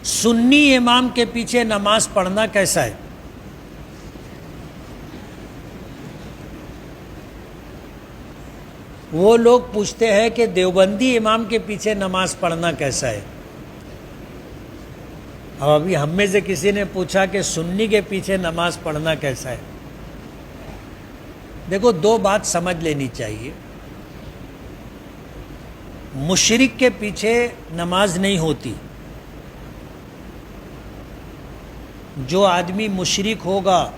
سنی امام کے پیچھے نماز پڑھنا کیسا ہے؟ وہ لوگ پوچھتے ہیں کہ دیوبندی امام کے پیچھے نماز پڑھنا کیسا ہے۔ اب ابھی ہم میں سے کسی نے پوچھا کہ سنی کے پیچھے نماز پڑھنا کیسا ہے۔ دیکھو، دو بات سمجھ لینی چاہیے۔ مشرک کے پیچھے نماز نہیں ہوتی۔ جو آدمی مشرک ہوگا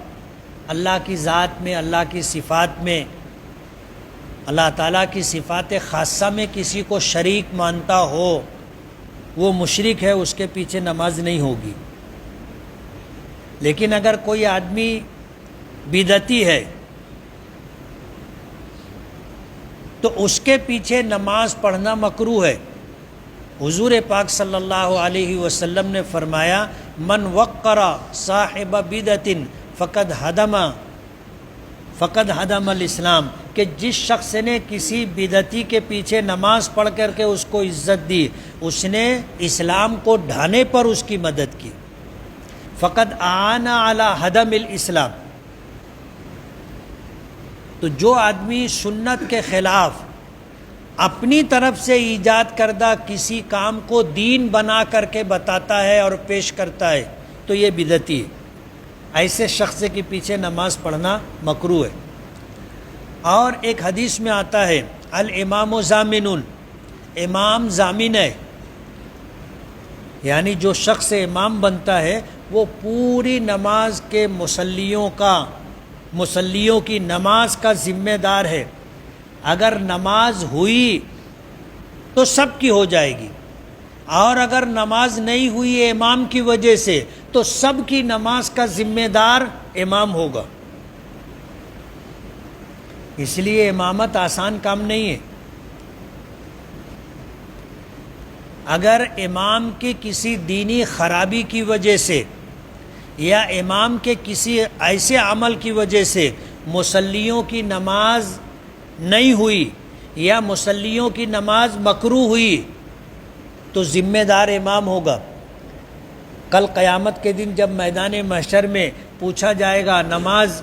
اللہ کی ذات میں، اللہ کی صفات میں، اللہ تعالیٰ کی صفات خاصہ میں کسی کو شریک مانتا ہو، وہ مشرک ہے، اس کے پیچھے نماز نہیں ہوگی۔ لیکن اگر کوئی آدمی بدعتی ہے تو اس کے پیچھے نماز پڑھنا مکروہ ہے۔ حضور پاک صلی اللہ علیہ وسلم نے فرمایا، من وقر صاحب بدعت فقد ہدم الاسلام، کہ جس شخص نے کسی بدعتی کے پیچھے نماز پڑھ کر کے اس کو عزت دی، اس نے اسلام کو ڈھانے پر اس کی مدد کی۔ فقد اعان علی ہدم الاسلام۔ تو جو آدمی سنت کے خلاف اپنی طرف سے ایجاد کردہ کسی کام کو دین بنا کر کے بتاتا ہے اور پیش کرتا ہے تو یہ بدعتی ہے۔ ایسے شخص کے پیچھے نماز پڑھنا مکروہ ہے۔ اور ایک حدیث میں آتا ہے، الامام ضامن، امام ضامن ہے، یعنی جو شخص امام بنتا ہے وہ پوری نماز کے مصلیوں کی نماز کا ذمہ دار ہے۔ اگر نماز ہوئی تو سب کی ہو جائے گی، اور اگر نماز نہیں ہوئی امام کی وجہ سے تو سب کی نماز کا ذمہ دار امام ہوگا۔ اس لیے امامت آسان کام نہیں ہے۔ اگر امام کی کسی دینی خرابی کی وجہ سے یا امام کے کسی ایسے عمل کی وجہ سے مصلیوں کی نماز نہیں ہوئی یا مصلیوں کی نماز مکروہ ہوئی تو ذمہ دار امام ہوگا۔ کل قیامت کے دن جب میدان محشر میں پوچھا جائے گا نماز،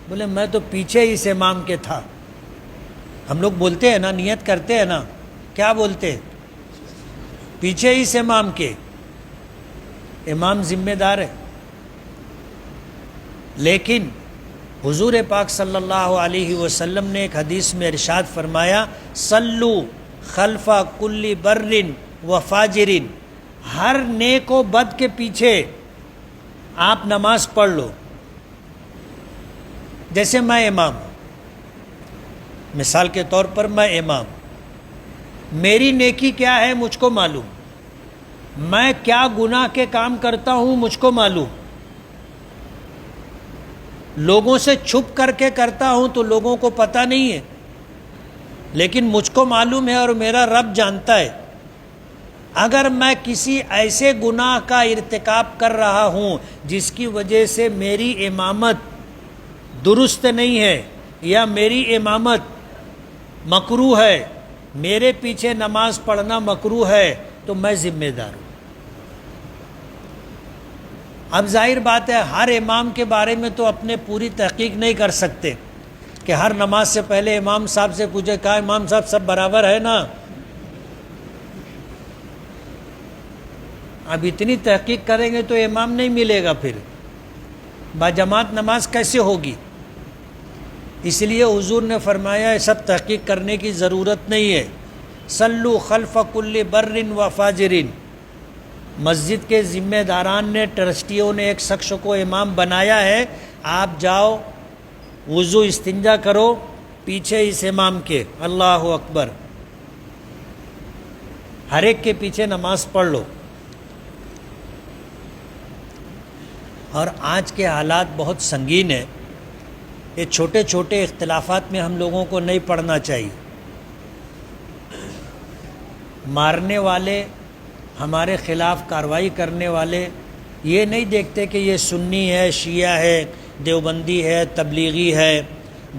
بولے میں تو پیچھے اس امام کے تھا۔ ہم لوگ بولتے ہیں نا، نیت کرتے ہیں نا، کیا بولتے ہیں؟ پیچھے اس امام کے۔ امام ذمہ دار ہے۔ لیکن حضور پاک صلی اللہ علیہ وسلم نے ایک حدیث میں ارشاد فرمایا، صلو خلف کل بر و فاجر، ہر نیک و بد کے پیچھے آپ نماز پڑھ لو۔ جیسے میں امام ہوں، مثال کے طور پر میں امام، میری نیکی کیا ہے مجھ کو معلوم، میں کیا گناہ کے کام کرتا ہوں مجھ کو معلوم، لوگوں سے چھپ کر کے کرتا ہوں تو لوگوں کو پتہ نہیں ہے، لیکن مجھ کو معلوم ہے اور میرا رب جانتا ہے۔ اگر میں کسی ایسے گناہ کا ارتکاب کر رہا ہوں جس کی وجہ سے میری امامت درست نہیں ہے یا میری امامت مکروہ ہے، میرے پیچھے نماز پڑھنا مکروہ ہے، تو میں ذمہ دار ہوں۔ اب ظاہر بات ہے ہر امام کے بارے میں تو اپنے پوری تحقیق نہیں کر سکتے کہ ہر نماز سے پہلے امام صاحب سے پوچھے کہا امام صاحب سب برابر ہے نا۔ اب اتنی تحقیق کریں گے تو امام نہیں ملے گا، پھر باجماعت نماز کیسے ہوگی؟ اس لیے حضور نے فرمایا سب تحقیق کرنے کی ضرورت نہیں ہے۔ صلو خلف کل بر و فاجر، مسجد کے ذمہ داران نے، ٹرسٹیوں نے ایک شخص کو امام بنایا ہے، آپ جاؤ وضو استنجا کرو پیچھے اس امام کے، اللہ اکبر، ہر ایک کے پیچھے نماز پڑھ لو۔ اور آج کے حالات بہت سنگین ہیں، یہ چھوٹے چھوٹے اختلافات میں ہم لوگوں کو نہیں پڑھنا چاہیے۔ مارنے والے، ہمارے خلاف کارروائی کرنے والے یہ نہیں دیکھتے کہ یہ سنی ہے، شیعہ ہے، دیوبندی ہے، تبلیغی ہے،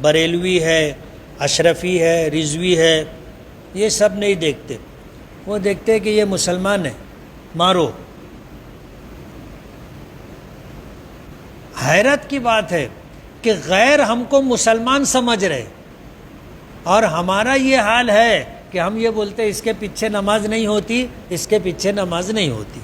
بریلوی ہے، اشرفی ہے، رضوی ہے، یہ سب نہیں دیکھتے۔ وہ دیکھتے کہ یہ مسلمان ہے، مارو، حیرت کی بات ہے کہ غیر ہم کو مسلمان سمجھ رہے اور ہمارا یہ حال ہے کہ ہم یہ بولتے اس کے پیچھے نماز نہیں ہوتی، اس کے پیچھے نماز نہیں ہوتی۔